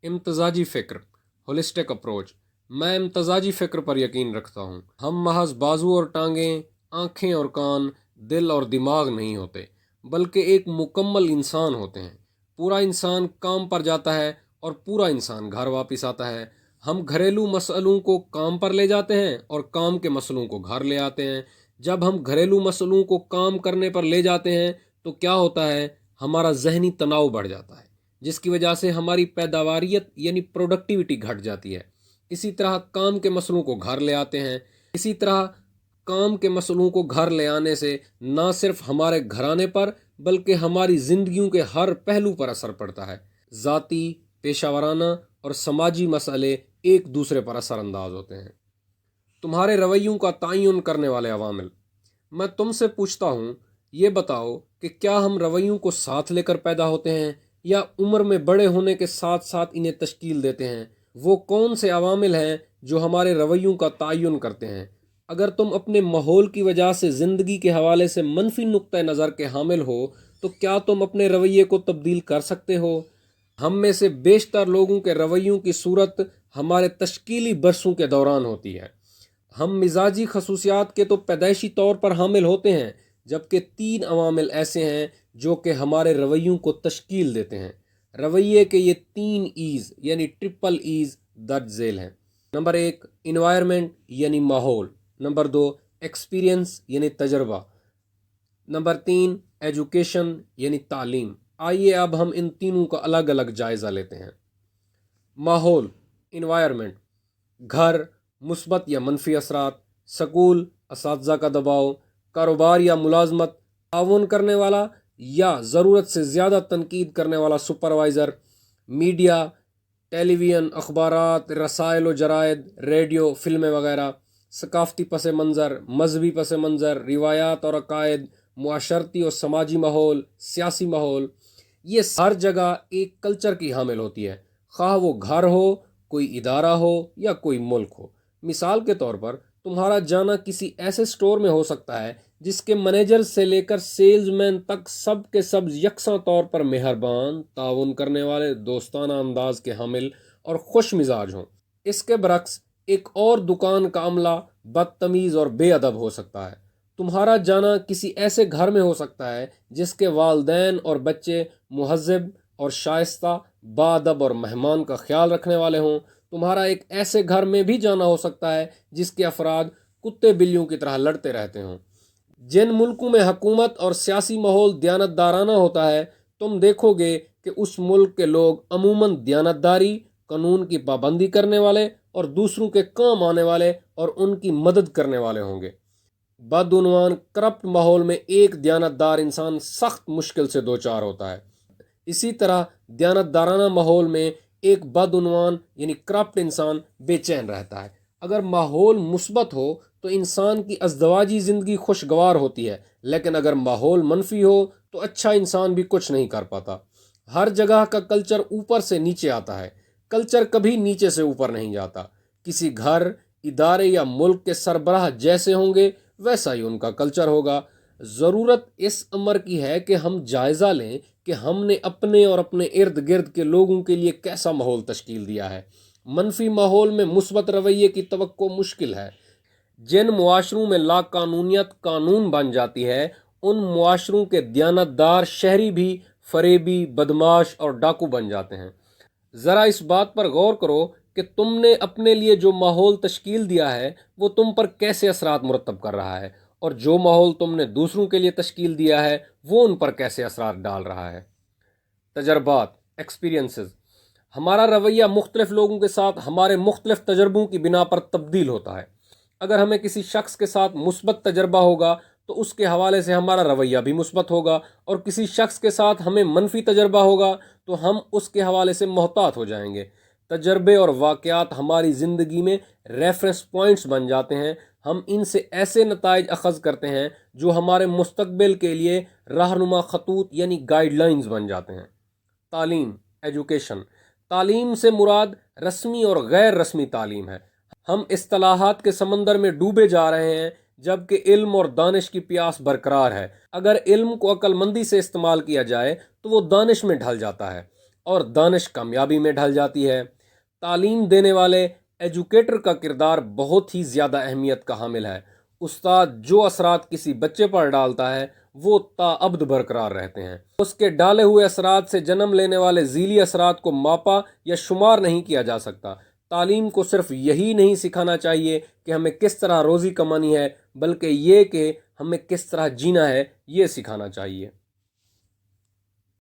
امتزاجی فکر holistic approach. میں امتزاجی فکر پر یقین رکھتا ہوں۔ ہم محض بازو اور ٹانگیں، آنکھیں اور کان، دل اور دماغ نہیں ہوتے، بلکہ ایک مکمل انسان ہوتے ہیں۔ پورا انسان کام پر جاتا ہے اور پورا انسان گھر واپس آتا ہے۔ ہم گھریلو مسئلوں کو کام پر لے جاتے ہیں اور کام کے مسئلوں کو گھر لے آتے ہیں۔ جب ہم گھریلو مسئلوں کو کام کرنے پر لے جاتے ہیں تو کیا ہوتا ہے؟ ہمارا ذہنی تناؤ بڑھ جاتا ہے، جس کی وجہ سے ہماری پیداواریت یعنی پروڈکٹیوٹی گھٹ جاتی ہے۔ اسی طرح کام کے مسئلوں کو گھر لے آتے ہیں۔ اسی طرح کام کے مسئلوں کو گھر لے آنے سے نہ صرف ہمارے گھرانے پر بلکہ ہماری زندگیوں کے ہر پہلو پر اثر پڑتا ہے۔ ذاتی، پیشہ ورانہ اور سماجی مسئلے ایک دوسرے پر اثر انداز ہوتے ہیں۔ تمہارے رویوں کا تعین کرنے والے عوامل۔ میں تم سے پوچھتا ہوں، یہ بتاؤ کہ کیا ہم رویوں کو ساتھ لے کر پیدا ہوتے ہیں یا عمر میں بڑے ہونے کے ساتھ ساتھ انہیں تشکیل دیتے ہیں؟ وہ کون سے عوامل ہیں جو ہمارے رویوں کا تعین کرتے ہیں؟ اگر تم اپنے ماحول کی وجہ سے زندگی کے حوالے سے منفی نقطہ نظر کے حامل ہو تو کیا تم اپنے رویے کو تبدیل کر سکتے ہو؟ ہم میں سے بیشتر لوگوں کے رویوں کی صورت ہمارے تشکیلی برسوں کے دوران ہوتی ہے۔ ہم مزاجی خصوصیات کے تو پیدائشی طور پر حامل ہوتے ہیں، جبکہ 3 عوامل ایسے ہیں جو کہ ہمارے رویوں کو تشکیل دیتے ہیں۔ رویے کے یہ 3 ایز یعنی ٹرپل ایز درج ذیل ہیں۔ نمبر 1 انوائرمنٹ یعنی ماحول، نمبر 2 ایکسپیرینس یعنی تجربہ، نمبر 3 ایجوکیشن یعنی تعلیم۔ آئیے اب ہم ان تینوں کا الگ الگ جائزہ لیتے ہیں۔ ماحول، انوائرمنٹ، گھر، مثبت یا منفی اثرات، سکول، اساتذہ کا دباؤ، کاروبار یا ملازمت، تعاون کرنے والا یا ضرورت سے زیادہ تنقید کرنے والا سپروائزر، میڈیا، ٹیلی ویژن، اخبارات، رسائل و جرائد، ریڈیو، فلمیں وغیرہ، ثقافتی پس منظر، مذہبی پس منظر، روایات اور عقائد، معاشرتی اور سماجی ماحول، سیاسی ماحول۔ یہ ہر جگہ ایک کلچر کی حامل ہوتی ہے، خواہ وہ گھر ہو، کوئی ادارہ ہو یا کوئی ملک ہو۔ مثال کے طور پر تمہارا جانا کسی ایسے سٹور میں ہو سکتا ہے جس کے مینیجر سے لے کر سیلز مین تک سب کے سب یکساں طور پر مہربان، تعاون کرنے والے، دوستانہ انداز کے حامل اور خوش مزاج ہوں۔ اس کے برعکس ایک اور دکان کا عملہ بدتمیز اور بے ادب ہو سکتا ہے۔ تمہارا جانا کسی ایسے گھر میں ہو سکتا ہے جس کے والدین اور بچے مہذب اور شائستہ، باادب اور مہمان کا خیال رکھنے والے ہوں۔ تمہارا ایک ایسے گھر میں بھی جانا ہو سکتا ہے جس کے افراد کتے بلیوں کی طرح لڑتے رہتے ہوں۔ جن ملکوں میں حکومت اور سیاسی ماحول دیانتدارانہ ہوتا ہے، تم دیکھو گے کہ اس ملک کے لوگ عموماً دیانتداری، قانون کی پابندی کرنے والے اور دوسروں کے کام آنے والے اور ان کی مدد کرنے والے ہوں گے۔ بدعنوان کرپٹ ماحول میں ایک دیانتدار انسان سخت مشکل سے دوچار ہوتا ہے۔ اسی طرح دیانتدارانہ ماحول میں ایک بدعنوان یعنی کرپٹ انسان بے چین رہتا ہے۔ اگر ماحول مثبت ہو تو انسان کی ازدواجی زندگی خوشگوار ہوتی ہے، لیکن اگر ماحول منفی ہو تو اچھا انسان بھی کچھ نہیں کر پاتا۔ ہر جگہ کا کلچر اوپر سے نیچے آتا ہے، کلچر کبھی نیچے سے اوپر نہیں جاتا۔ کسی گھر، ادارے یا ملک کے سربراہ جیسے ہوں گے ویسا ہی ان کا کلچر ہوگا۔ ضرورت اس امر کی ہے کہ ہم جائزہ لیں کہ ہم نے اپنے اور اپنے ارد گرد کے لوگوں کے لیے کیسا ماحول تشکیل دیا ہے۔ منفی ماحول میں مثبت رویے کی توقع مشکل ہے۔ جن معاشروں میں لا قانونیت قانون بن جاتی ہے، ان معاشروں کے دیانتدار شہری بھی فریبی، بدماش اور ڈاکو بن جاتے ہیں۔ ذرا اس بات پر غور کرو کہ تم نے اپنے لیے جو ماحول تشکیل دیا ہے وہ تم پر کیسے اثرات مرتب کر رہا ہے، اور جو ماحول تم نے دوسروں کے لیے تشکیل دیا ہے وہ ان پر کیسے اثرات ڈال رہا ہے۔ تجربات، ایکسپیرینسز۔ ہمارا رویہ مختلف لوگوں کے ساتھ ہمارے مختلف تجربوں کی بنا پر تبدیل ہوتا ہے۔ اگر ہمیں کسی شخص کے ساتھ مثبت تجربہ ہوگا تو اس کے حوالے سے ہمارا رویہ بھی مثبت ہوگا، اور کسی شخص کے ساتھ ہمیں منفی تجربہ ہوگا تو ہم اس کے حوالے سے محتاط ہو جائیں گے۔ تجربے اور واقعات ہماری زندگی میں ریفرنس پوائنٹس بن جاتے ہیں۔ ہم ان سے ایسے نتائج اخذ کرتے ہیں جو ہمارے مستقبل کے لیے رہنما خطوط یعنی گائیڈ لائنز بن جاتے ہیں۔ تعلیم، ایجوکیشن۔ تعلیم سے مراد رسمی اور غیر رسمی تعلیم ہے۔ ہم اصطلاحات کے سمندر میں ڈوبے جا رہے ہیں جبکہ علم اور دانش کی پیاس برقرار ہے۔ اگر علم کو عقل مندی سے استعمال کیا جائے تو وہ دانش میں ڈھل جاتا ہے۔ اور دانش کامیابی میں ڈھل جاتی ہے۔ تعلیم دینے والے ایجوکیٹر کا کردار بہت ہی زیادہ اہمیت کا حامل ہے۔ استاد جو اثرات کسی بچے پر ڈالتا ہے وہ تاابد برقرار رہتے ہیں۔ اس کے ڈالے ہوئے اثرات سے جنم لینے والے ذیلی اثرات کو ماپا یا شمار نہیں کیا جا سکتا۔ تعلیم کو صرف یہی نہیں سکھانا چاہیے کہ ہمیں کس طرح روزی کمانی ہے، بلکہ یہ کہ ہمیں کس طرح جینا ہے یہ سکھانا چاہیے۔